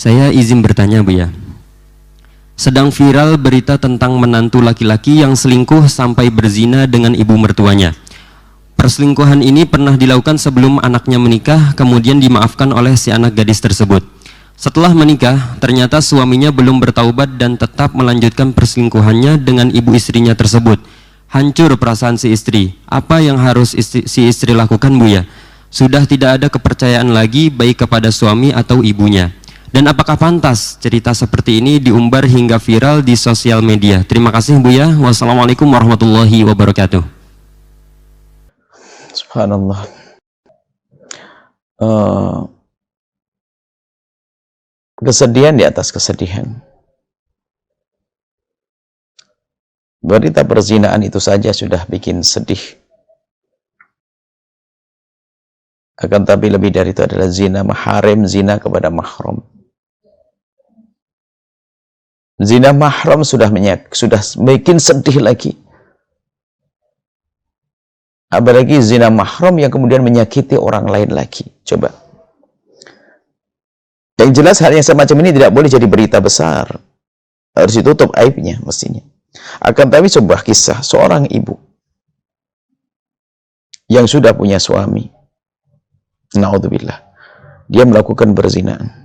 Saya izin bertanya, Bu ya. Sedang viral berita tentang menantu laki-laki yang selingkuh sampai berzina dengan ibu mertuanya. Perselingkuhan ini pernah dilakukan sebelum anaknya menikah, kemudian dimaafkan oleh si anak gadis tersebut. Setelah menikah, ternyata suaminya belum bertaubat dan tetap melanjutkan perselingkuhannya dengan ibu istrinya tersebut. Hancur perasaan si istri. Apa yang harus si istri lakukan, Bu ya? Sudah tidak ada kepercayaan lagi baik kepada suami atau ibunya. Dan apakah pantas cerita seperti ini diumbar hingga viral di sosial media? Terima kasih, Bu ya. Wassalamualaikum warahmatullahi wabarakatuh. Subhanallah. Kesedihan di atas kesedihan. Berita perzinaan itu saja sudah bikin sedih. Akan tapi lebih dari itu adalah zina maharim, zina kepada mahram. Zina mahram sudah bikin sedih lagi. Apalagi zina mahram yang kemudian menyakiti orang lain lagi. Coba. Yang jelas hal yang semacam ini tidak boleh jadi berita besar. Harus ditutup aibnya mestinya. Akan tapi sebuah kisah seorang ibu yang sudah punya suami. Na'udzubillah. Dia melakukan perzinaan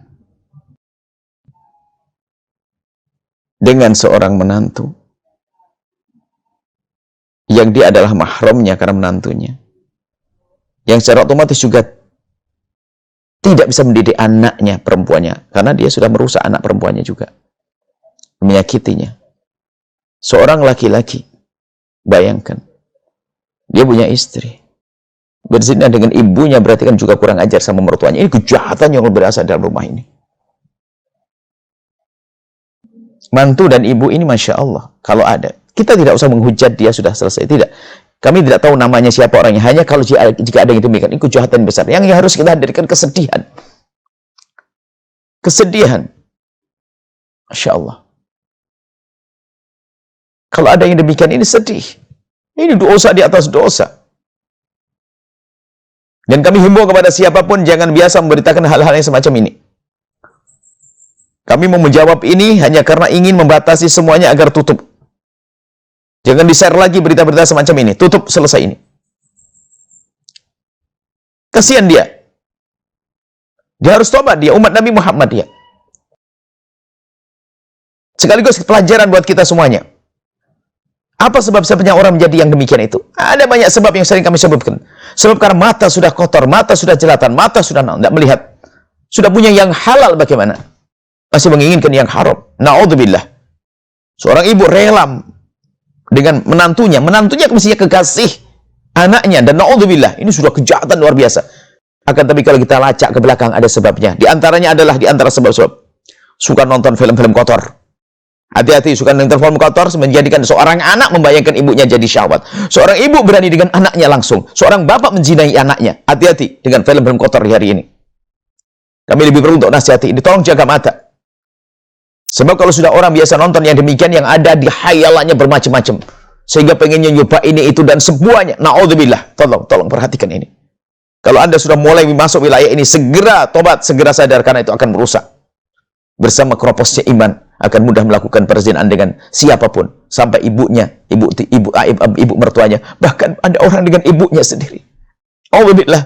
dengan seorang menantu yang dia adalah mahramnya karena menantunya, yang secara otomatis juga tidak bisa mendidik anaknya perempuannya karena dia sudah merusak anak perempuannya juga, menyakitinya. Seorang laki-laki, bayangkan, dia punya istri, berzina dengan ibunya, berarti kan juga kurang ajar sama mertuanya. Ini kejahatan yang berasal dalam rumah ini. Mantu dan ibu ini Masya Allah, kalau ada, kita tidak usah menghujat dia sudah selesai, tidak. Kami tidak tahu namanya siapa orangnya, hanya kalau jika ada yang demikian, ini kejahatan besar. Yang harus kita hadirkan kesedihan. Kesedihan. Masya Allah. Kalau ada yang demikian, ini sedih. Ini dosa di atas dosa. Dan kami himbau kepada siapapun, jangan biasa memberitakan hal-hal yang semacam ini. Kami mau menjawab ini hanya karena ingin membatasi semuanya agar tutup. Jangan di-share lagi berita-berita semacam ini. Tutup, selesai ini. Kasihan dia. Dia harus tobat, dia umat Nabi Muhammad dia. Sekaligus pelajaran buat kita semuanya. Apa sebab-sebabnya orang menjadi yang demikian itu? Ada banyak sebab yang sering kami sebutkan. Sebab karena mata sudah kotor, mata sudah jelatan, mata sudah tidak melihat. Sudah punya yang halal bagaimana? Masih menginginkan yang haram. Na'udzubillah. Seorang ibu rela dengan menantunya. Menantunya mestinya kekasih anaknya. Dan na'udzubillah. Ini sudah kejahatan luar biasa. Akan tapi kalau kita lacak ke belakang ada sebabnya. Di antaranya adalah di antara sebab-sebab. Suka nonton film-film kotor. Hati-hati, suka nonton film kotor menjadikan seorang anak membayangkan ibunya jadi syahwat. Seorang ibu berani dengan anaknya langsung. Seorang bapak menzinai anaknya. Hati-hati dengan film-film kotor di hari ini. Kami lebih perlu untuk nasihati ini. Tolong jaga mata. Sebab kalau sudah orang biasa nonton yang demikian, yang ada di hayalannya bermacam-macam. Sehingga pengennya nyoba ini, itu, dan semuanya. Na'udzubillah. Tolong perhatikan ini. Kalau Anda sudah mulai masuk wilayah ini, segera tobat, segera sadar, karena itu akan merusak. Bersama keroposnya iman, akan mudah melakukan perzinahan dengan siapapun. Sampai ibunya, ibu mertuanya. Bahkan ada orang dengan ibunya sendiri. Na'udzubillah.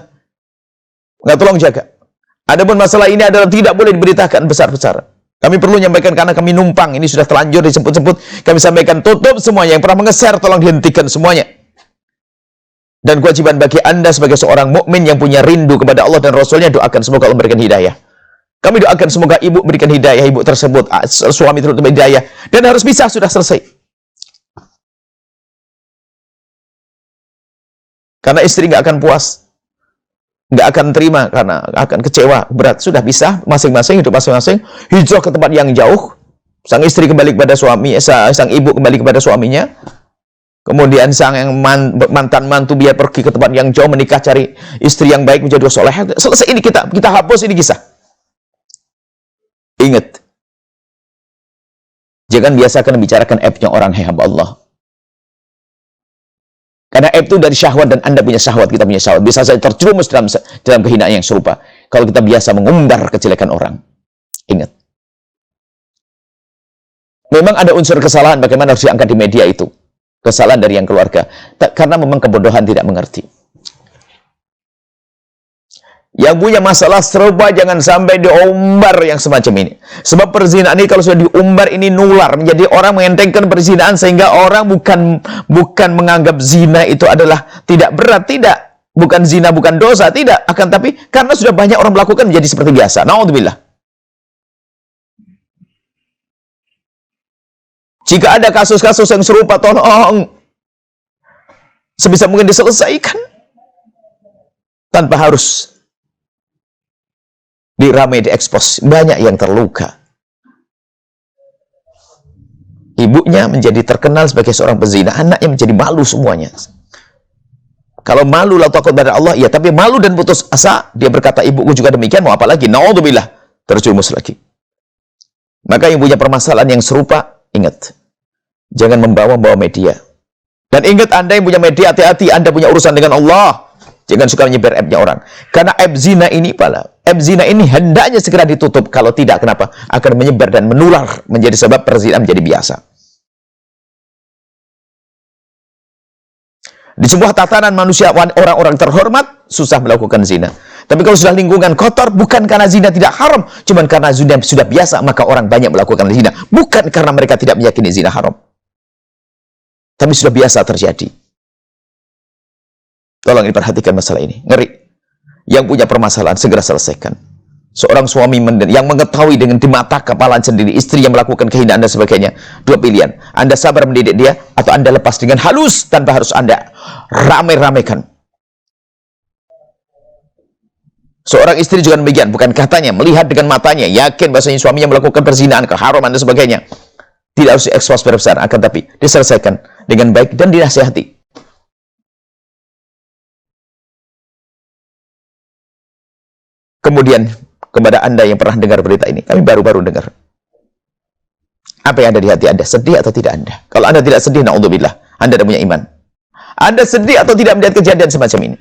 Nggak, tolong jaga. Adapun masalah ini adalah tidak boleh diberitakan besar-besaran. Kami perlu menyampaikan karena kami numpang. Ini sudah terlanjur disebut-sebut. Kami sampaikan tutup semuanya. Yang pernah mengeser tolong dihentikan semuanya. Dan kewajiban bagi Anda sebagai seorang mukmin yang punya rindu kepada Allah dan Rasulnya, doakan semoga Allah memberikan hidayah. Kami doakan semoga ibu berikan hidayah, ibu tersebut, suami tersebut hidayah. Dan harus bisa, sudah selesai. Karena istri nggak akan puas. Nggak akan terima karena akan kecewa, berat. Sudah bisa masing-masing, hidup masing-masing, hijrah ke tempat yang jauh. Sang istri kembali kepada suami, sang ibu kembali kepada suaminya. Kemudian sang yang mantan mantu biar pergi ke tempat yang jauh, menikah, cari istri yang baik, menjadi soleh. Selesai ini, kita hapus ini kisah. Ingat, jangan biasakan membicarakan aibnya orang hamba Allah. Karena aib itu dari syahwat, dan Anda punya syahwat, kita punya syahwat. Bisa saja terjerumus dalam kehinaan yang serupa. Kalau kita biasa mengumbar kejelekan orang. Ingat. Memang ada unsur kesalahan bagaimana harus diangkat di media itu. Kesalahan dari yang keluarga. Karena memang kebodohan tidak mengerti. Yang punya masalah serupa jangan sampai diumbar yang semacam ini. Sebab perzinahan ini kalau sudah diumbar ini nular. Menjadi orang mengentengkan perzinahan sehingga orang bukan menganggap zina itu adalah tidak berat. Tidak. Bukan zina, bukan dosa. Tidak. Akan tapi karena sudah banyak orang melakukan menjadi seperti biasa. Na'udzubillah. Jika ada kasus-kasus yang serupa, tolong sebisa mungkin diselesaikan tanpa harus diramai, diekspos. Banyak yang terluka. Ibunya menjadi terkenal sebagai seorang pezina, anaknya menjadi malu semuanya. Kalau malu lalu takut pada Allah, ya, tapi malu dan putus asa, dia berkata, ibuku juga demikian, mau apa lagi? Na'udzubillah, terjumus lagi. Maka yang punya permasalahan yang serupa, ingat, jangan membawa media. Dan ingat, Anda yang punya media, hati-hati, Anda punya urusan dengan Allah. Jangan suka menyebar aibnya orang. Karena aib zina ini, aib zina ini hendaknya segera ditutup. Kalau tidak, kenapa? Akan menyebar dan menular, menjadi sebab perzinahan menjadi biasa. Di sebuah tatanan manusia, orang-orang terhormat, susah melakukan zina. Tapi kalau sudah lingkungan kotor, bukan karena zina tidak haram, cuman karena zina sudah biasa, maka orang banyak melakukan zina. Bukan karena mereka tidak meyakini zina haram. Tapi sudah biasa terjadi. Tolong diperhatikan masalah ini. Ngeri. Yang punya permasalahan, segera selesaikan. Seorang suami yang mengetahui dengan di mata kepalaan sendiri, istri yang melakukan kehinaan dan sebagainya. Dua pilihan. Anda sabar mendidik dia, atau Anda lepas dengan halus, tanpa harus Anda ramai-ramaikan. Seorang istri juga demikian, bukan katanya, melihat dengan matanya, yakin bahasanya suaminya melakukan perzinahan, keharuman dan sebagainya. Tidak harus diekspos besar, akan tapi diselesaikan dengan baik dan dinasihati. Kemudian kepada Anda yang pernah dengar berita ini, kami baru-baru dengar. Apa yang ada di hati Anda? Sedih atau tidak Anda? Kalau Anda tidak sedih, na'udzubillah, Anda tidak punya iman. Anda sedih atau tidak melihat kejadian semacam ini?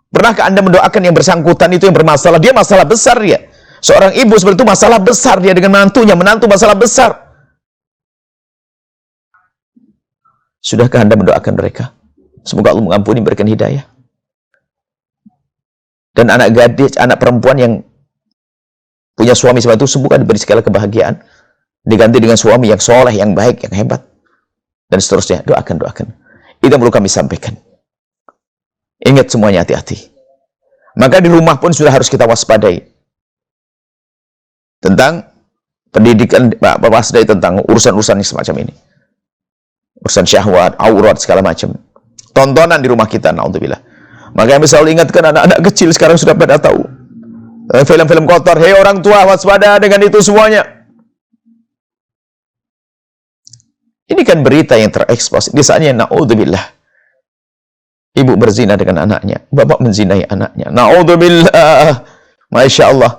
Pernahkah Anda mendoakan yang bersangkutan itu yang bermasalah? Dia masalah besar dia. Seorang ibu seperti itu masalah besar dia dengan menantunya, menantu masalah besar. Sudahkah Anda mendoakan mereka? Semoga Allah mengampuni, berikan hidayah. Dan anak gadis, anak perempuan yang punya suami seperti itu, semoga diberi segala kebahagiaan. Diganti dengan suami yang soleh, yang baik, yang hebat. Dan seterusnya, doakan. Itu yang perlu kami sampaikan. Ingat semuanya, hati-hati. Maka di rumah pun sudah harus kita waspadai. Tentang pendidikan, waspadai tentang urusan-urusan semacam ini. Urusan syahwat, aurat, segala macam. Tontonan di rumah kita, na'udzubillah. Maka yang selalu ingatkan anak-anak kecil sekarang sudah pada tahu. Film-film kotor, hei orang tua waspada dengan itu semuanya. Ini kan berita yang terekspos. Misalnya, na'udzubillah. Ibu berzina dengan anaknya. Bapak menzinai anaknya. Na'udzubillah. Masya Allah.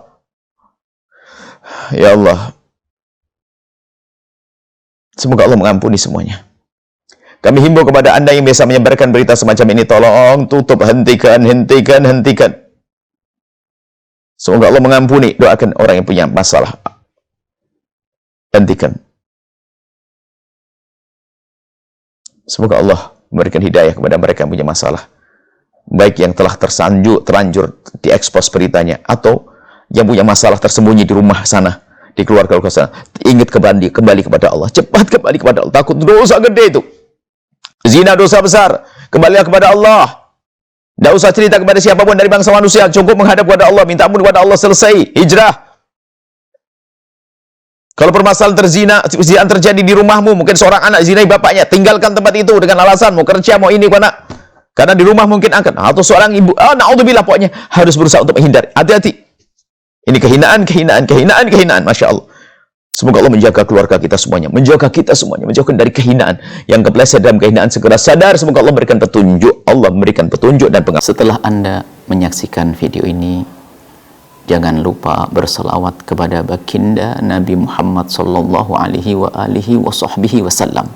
Ya Allah. Semoga Allah mengampuni semuanya. Kami himbau kepada Anda yang biasa menyebarkan berita semacam ini, tolong tutup, hentikan. Semoga Allah mengampuni. Doakan orang yang punya masalah. Hentikan. Semoga Allah memberikan hidayah kepada mereka yang punya masalah. Baik yang telah terlanjur diekspos beritanya, atau yang punya masalah tersembunyi di rumah sana, di keluarga sana. Ingat kembali kepada Allah. Cepat kembali kepada Allah. Takut dosa gede itu. Zina dosa besar. Kembalilah kepada Allah. Tidak usah cerita kepada siapapun dari bangsa manusia. Cukup menghadap kepada Allah. Minta ampun kepada Allah. Selesai. Hijrah. Kalau permasalahan zina terjadi di rumahmu, mungkin seorang anak zinai bapaknya, tinggalkan tempat itu dengan alasan mau kerja, mau ini, mana. Karena di rumah mungkin akan. Atau seorang ibu, na'udzubillah, pokoknya harus berusaha untuk menghindari. Hati-hati. Ini kehinaan. Masya Allah. Semoga Allah menjaga keluarga kita semuanya, menjaga kita semuanya, menjauhkan dari kehinaan. Yang kepleset dalam kehinaan segera sadar. Semoga Allah memberikan petunjuk. Allah memberikan petunjuk dan pengaruh. Setelah Anda menyaksikan video ini, jangan lupa berselawat kepada baginda Nabi Muhammad sallallahu alaihi wa alihi wa sahbihi wasallam.